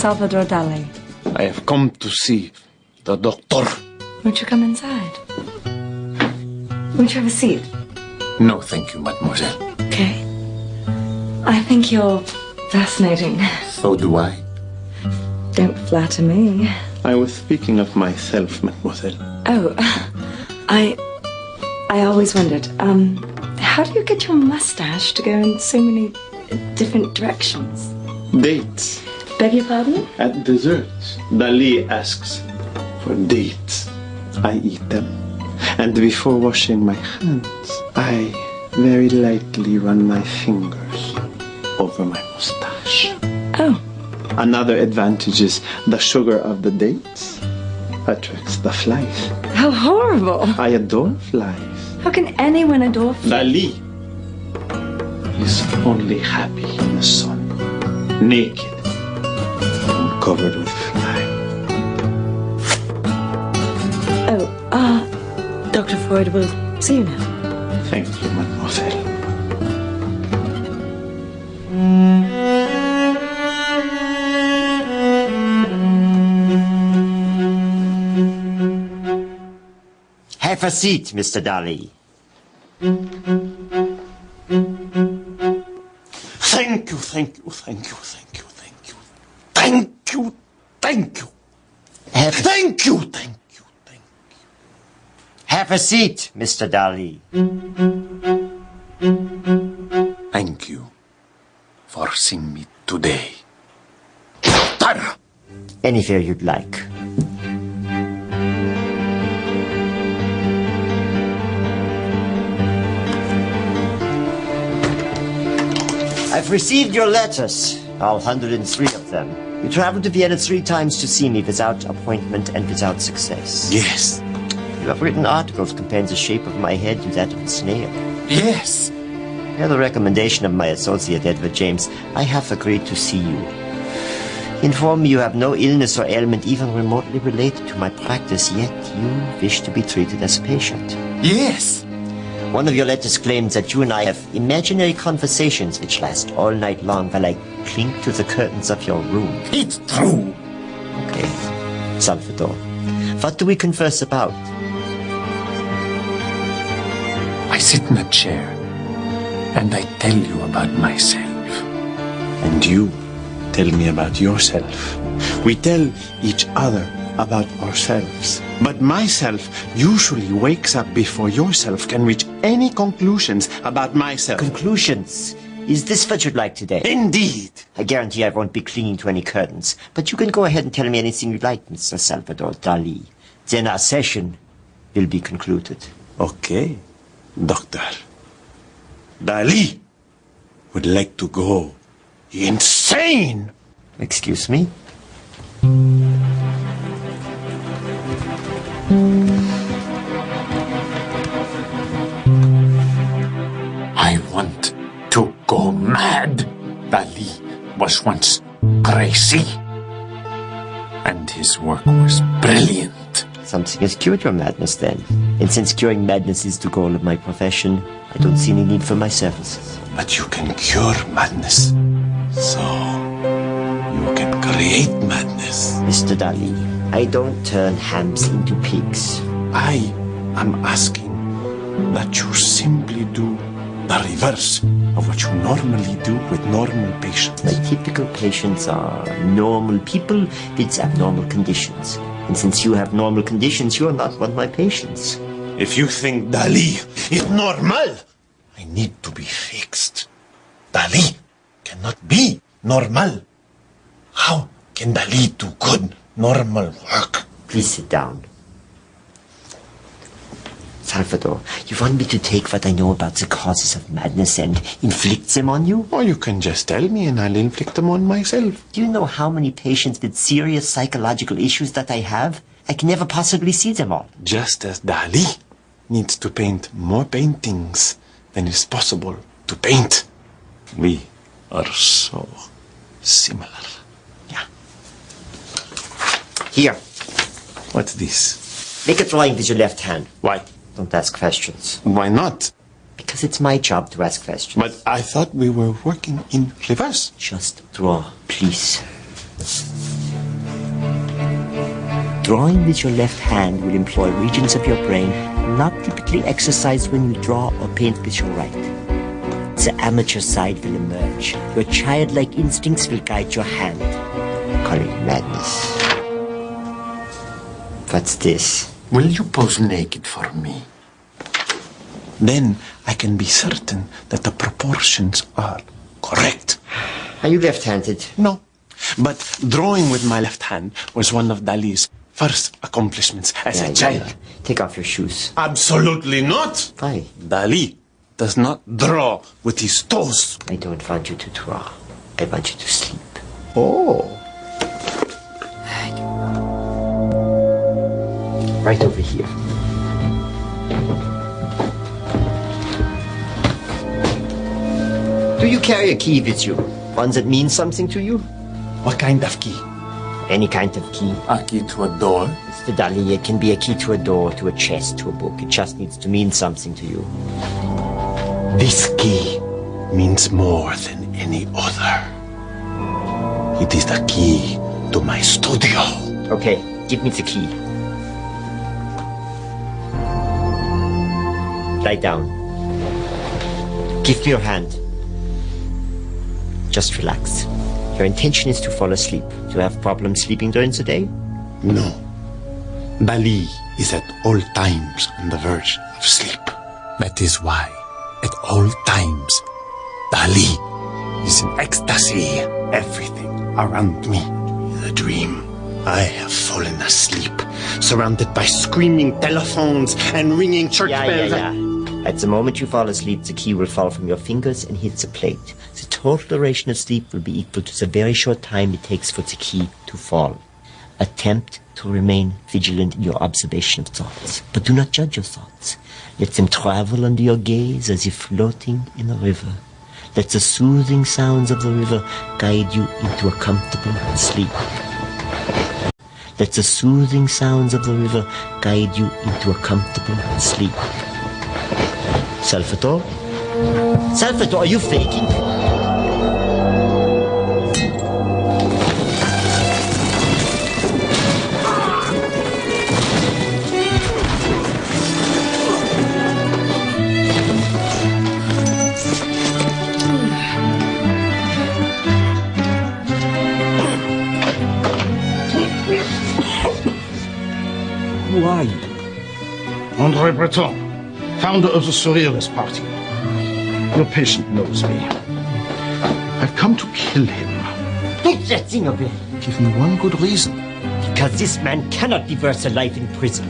Salvador Dalì. I have come to see the doctor. Won't you come inside? Won't you have a seat? No, thank you, mademoiselle. Okay. I think you're fascinating. So do I. Don't flatter me. I was speaking of myself, mademoiselle. Oh, I always wondered, how do you get your mustache to go in so many different directions? Dates. Beg your pardon? At dessert, Dalí asks for dates. I eat them. And before washing my hands, I very lightly run my fingers over my mustache. Oh. Another advantage is the sugar of the dates attracts the flies. How horrible. I adore flies. How can anyone adore flies? Dalí is only happy in the sun, naked and covered with flies. Oh, Dr. Freud will see you now. Thank you, mademoiselle. Have a seat, Mr. Dalì. Thank you, thank you, thank you, thank you, thank you. Thank you, thank you. Thank you, thank you, thank you. Have a seat, Mr. Dalì. Thank you for seeing me today. Doctor! Anywhere you'd like. I've received your letters, all 103 of them. You traveled to Vienna 3 times to see me without appointment and without success. Yes. You have written articles comparing the shape of my head to that of a snail. Yes. At the recommendation of my associate, Edward James, I have agreed to see you. Inform me you have no illness or ailment even remotely related to my practice, yet you wish to be treated as a patient. Yes. One of your letters claims that you and I have imaginary conversations which last all night long while I cling to the curtains of your room. It's true. Okay. Salvador, what do we converse about? I sit in a chair and I tell you about myself. And you tell me about yourself. We tell each other about ourselves. But myself usually wakes up before yourself can reach any conclusions about myself. Conclusions? Is this what you'd like today? Indeed. I guarantee I won't be clinging to any curtains. But you can go ahead and tell me anything you like, Mr. Salvador Dalì. Then our session will be concluded. Okay, Doctor. Dalí would like to go insane. Excuse me? I want to go mad. Dalí was once crazy. And his work was brilliant. Something has cured your madness then. And since curing madness is the goal of my profession, I don't see any need for my services. But you can cure madness. So, you can create madness. Mr. Dalì, I don't turn hams into pigs. I am asking that you simply do the reverse of what you normally do with normal patients. My typical patients are normal people with abnormal conditions. And since you have normal conditions, you are not one of my patients. If you think Dalí is normal, I need to be fixed. Dalí cannot be normal. How can Dalí do good, normal work? Please sit down. Salvador, you want me to take what I know about the causes of madness and inflict them on you? Or you can just tell me and I'll inflict them on myself. Do you know how many patients with serious psychological issues that I have? I can never possibly see them all. Just as Dalí needs to paint more paintings than is possible to paint. We are so similar. Yeah. Here. What's this? Make a drawing with your left hand. Why? Don't ask questions. Why not? Because it's my job to ask questions. But I thought we were working in reverse. Just draw, please. Drawing with your left hand will employ regions of your brain not typically exercised when you draw or paint with your right. The amateur side will emerge. Your childlike instincts will guide your hand. Call it madness. What's this? Will you pose naked for me? Then I can be certain that the proportions are correct. Are you left-handed? No. But drawing with my left hand was one of Dalí's first accomplishments as a child. Yeah. Take off your shoes. Absolutely not. Why? Dalí does not draw with his toes. I don't want you to draw. I want you to sleep. Oh. Right over here. Do you carry a key with you? One that means something to you? What kind of key? Any kind of key. A key to a door? Mr. Dalí, it can be a key to a door, to a chest, to a book. It just needs to mean something to you. This key means more than any other. It is the key to my studio. Okay, give me the key. Lie down. Give me your hand. Just relax. Your intention is to fall asleep. Do you have problems sleeping during the day? No. Dalí is at all times on the verge of sleep. That is why, at all times, Dalí is in ecstasy. Everything around me is a dream. I have fallen asleep, surrounded by screaming telephones and ringing church bells. At the moment you fall asleep, the key will fall from your fingers and hit the plate. The total duration of sleep will be equal to the very short time it takes for the key to fall. Attempt to remain vigilant in your observation of thoughts, but do not judge your thoughts. Let them travel under your gaze as if floating in a river. Let the soothing sounds of the river guide you into a comfortable sleep. Let the soothing sounds of the river guide you into a comfortable sleep. Salvador? Salvador, are you faking? Who are you? André Breton, founder of the Surrealist Party. Your patient knows me. I've come to kill him. Take that thing away. Give me one good reason. Because this man cannot be worth a life in prison.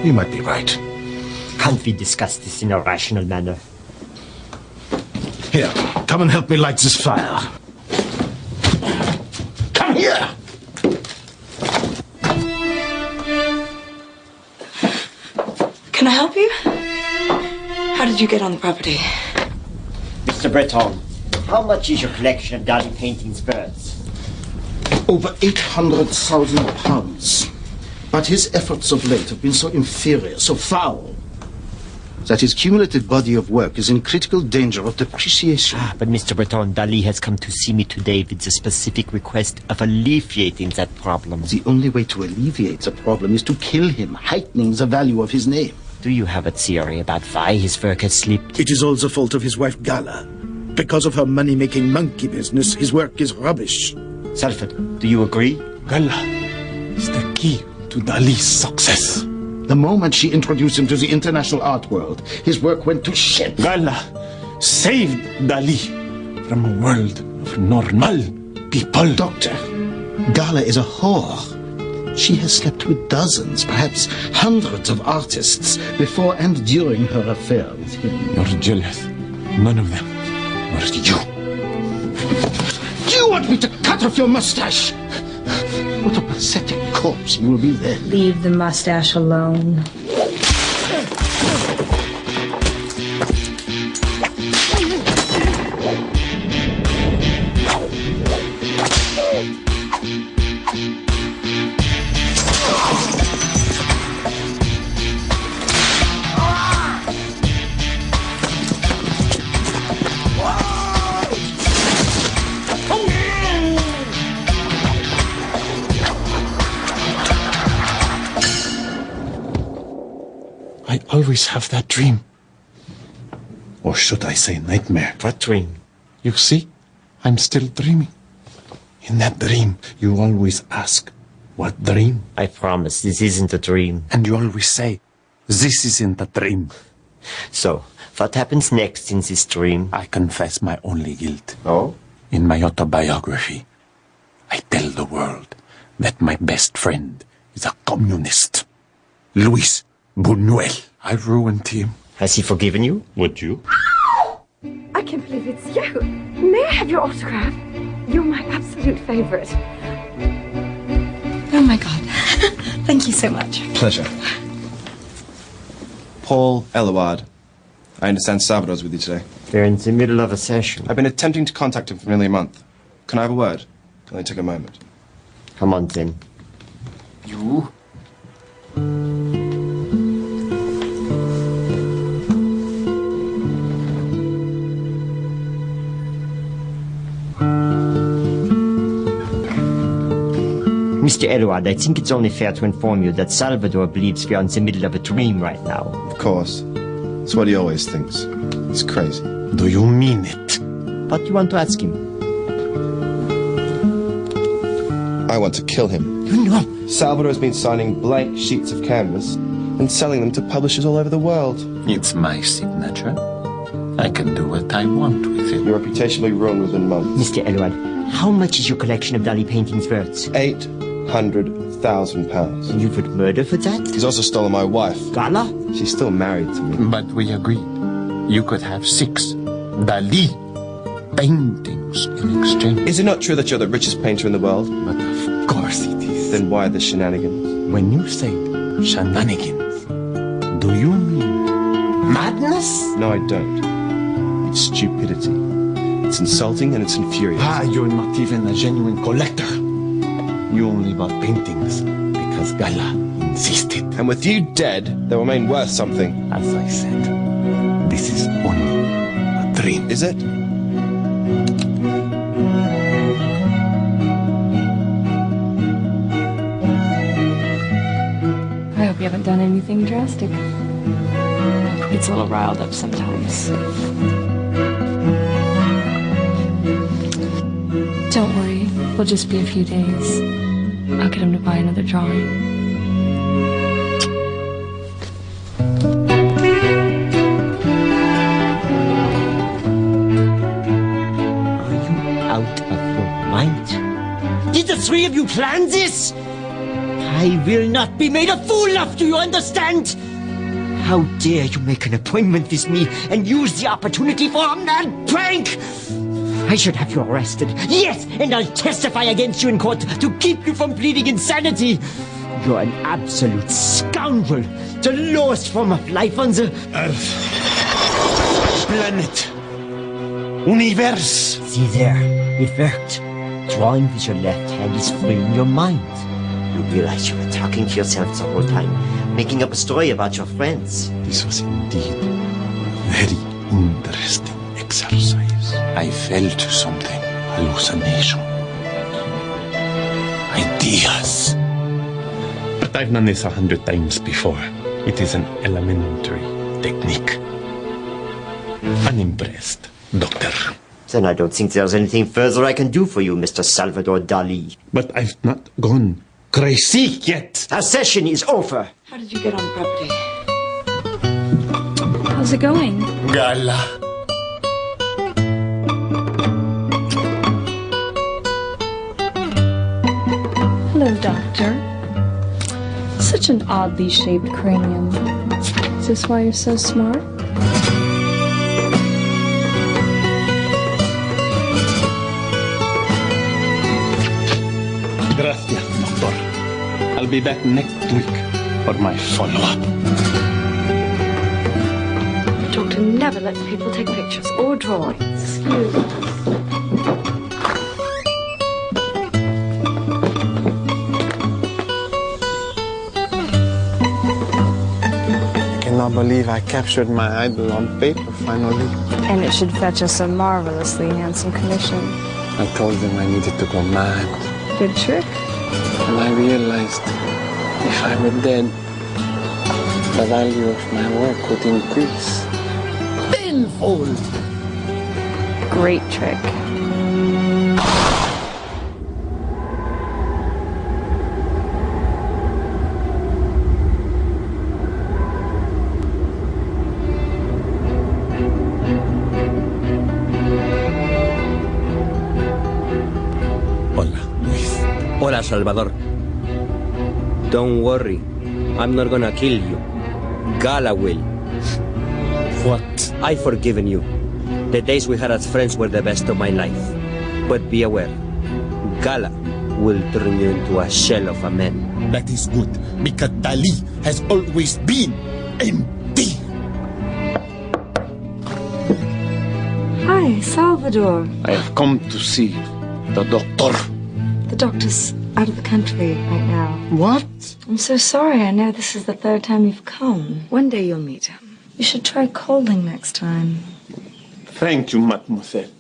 You might be right. Can't we discuss this in a rational manner? Here, come and help me light this fire. Come here! Can I help you? How did you get on the property? Mr. Breton, how much is your collection of Dalí paintings worth? Over 800,000 pounds. But his efforts of late have been so inferior, so foul, that his cumulative body of work is in critical danger of depreciation. But Mr. Breton, Dalí has come to see me today with the specific request of alleviating that problem. The only way to alleviate the problem is to kill him, heightening the value of his name. Do you have a theory about why his work has slipped? It is all the fault of his wife, Gala. Because of her money-making monkey business, his work is rubbish. Salford, do you agree? Gala is the key to Dalí's success. The moment she introduced him to the international art world, his work went to shit. Gala saved Dalí from a world of normal people. Doctor, Gala is a whore. She has slept with dozens, perhaps hundreds of artists before and during her affair with him. You're jealous. None of them were you. Do you want me to cut off your mustache? What a pathetic corpse you will be then. Leave the mustache alone. I always have that dream. Or should I say nightmare? What dream? You see, I'm still dreaming. In that dream, you always ask, what dream? I promise, this isn't a dream. And you always say, this isn't a dream. So, what happens next in this dream? I confess my only guilt. Oh? In my autobiography, I tell the world that my best friend is a communist. Luis Buñuel. I ruined him. Has he forgiven you? Would you? I can't believe it's you. May I have your autograph? You're my absolute favorite. Oh my God. Thank you so much. Pleasure. Paul Eluard. I understand Salvador's with you today. They're in the middle of a session. I've been attempting to contact him for nearly a month. Can I have a word? Can only take a moment. Come on, then. You? Mr. Eluard, I think it's only fair to inform you that Salvador believes we are in the middle of a dream right now. Of course. It's what he always thinks. He's crazy. Do you mean it? What do you want to ask him? I want to kill him. You know. Salvador has been signing blank sheets of canvas and selling them to publishers all over the world. It's my signature. I can do what I want with it. Your reputation will be ruined within months. Mr. Eluard, how much is your collection of Dalì paintings worth? £800,000. You would murder for that? He's also stolen my wife. Gala? She's still married to me. But we agreed. You could have 6 Dalì paintings in exchange. Is it not true that you're the richest painter in the world? But of course it is. Then why the shenanigans? When you say shenanigans, do you mean madness? No, I don't. It's stupidity. It's insulting and it's infuriating. You're not even a genuine collector. You only bought paintings because Gala insisted. And with you dead, they'll remain worth something. As I said, this is only a dream. Is it? I hope you haven't done anything drastic. It's a little riled up sometimes. Don't worry, it'll just be a few days. I'll get him to buy another drawing. Are you out of your mind? Did the 3 of you plan this? I will not be made a fool of, do you understand? How dare you make an appointment with me and use the opportunity for a mad prank? I should have you arrested. Yes, and I'll testify against you in court to keep you from pleading insanity. You're an absolute scoundrel. The lowest form of life on the Earth. Planet. Universe. See there, it worked. Drawing with your left hand is freeing your mind. You realize you were talking to yourself the whole time, making up a story about your friends. This was indeed a very interesting exercise. I fell to something. Hallucination. Ideas. But I've done this 100 times before. It is an elementary technique. Unimpressed, doctor. Then I don't think there's anything further I can do for you, Mr. Salvador Dalì. But I've not gone crazy yet. Our session is over. How did you get on the property? How's it going? Gala. Hello, Doctor. Such an oddly shaped cranium. Is this why you're so smart? Gracias, doctor. I'll be back next week for my follow-up. The doctor never lets people take pictures or drawings. I cannot believe I captured my idol on paper finally. And it should fetch us a marvelously handsome commission. I told them I needed to go mad. Good trick. And I realized if I were dead, the value of my work would increase. Tenfold! Great trick. Hola, Salvador. Don't worry. I'm not gonna kill you. Gala will. What? I've forgiven you. The days we had as friends were the best of my life. But be aware, Gala will turn you into a shell of a man. That is good, because Dalí has always been empty. Hi, Salvador. I have come to see the doctor. The doctor's out of the country right now. What? I'm so sorry. I know this is the third time you've come. One day you'll meet him. You should try colding next time. Thank you, mademoiselle.